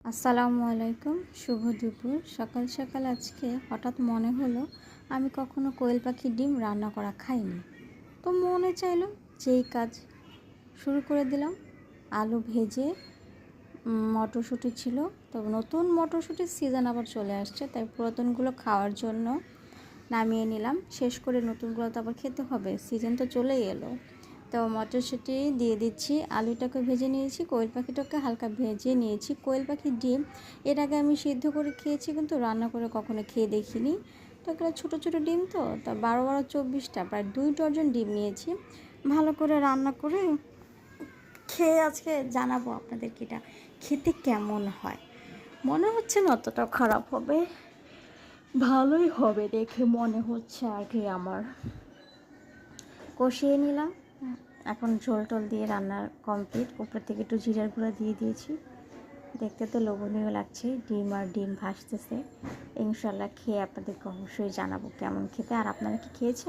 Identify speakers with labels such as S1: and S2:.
S1: আসসালামু আলাইকুম, শুভ দুপুর। সকাল সকাল আজকে হঠাৎ মনে হলো আমি কখনো কোয়েল পাখির ডিম রান্না করা খাইনি। তো মনে চাইলো যেই কাজ শুরু করে দিলাম। আলু ভেজে মটরশুঁটি ছিল, তো নতুন মটরশুঁটির সিজন আবার চলে আসছে, তাই পুরাতনগুলো খাওয়ার জন্য নামিয়ে নিলাম। শেষ করে নতুনগুলো তো আবার খেতে হবে, সিজন তো চলেই এলো। তো মটরশুঁটি দিয়ে দিচ্ছি, আলুটাকে ভেজে নিয়েছি, কোয়েল পাখিটাকে হালকা ভেজে নিয়েছি। কোয়েল পাখির ডিম এর আগে আমি সিদ্ধ করে খেয়েছি, কিন্তু রান্না করে কখনো খেয়ে দেখিনি। তো এগুলো ছোটো ছোটো ডিম, তো 12-24টা প্রায় 2 ডজন ডিম নিয়েছি। ভালো করে রান্না করে খেয়ে আজকে জানাবো আপনাদেরকে এটা খেতে কেমন হয়। মনে হচ্ছে না অতটাও খারাপ হবে, ভালোই হবে দেখে মনে হচ্ছে আর কি। আমার কষিয়ে নিলাম, এখন ঝোল টোল দিয়ে রান্নার কমপ্লিট। উপর থেকে একটু জিরার গুঁড়া দিয়ে দিয়েছি। দেখতে তো লোভনীয় লাগছে, ডিম আর ডিম ভাসতেছে। ইনশাল্লাহ খেয়ে আপনাদেরকে অবশ্যই জানাবো কেমন খেতে। আর আপনারা কি খেয়েছেন?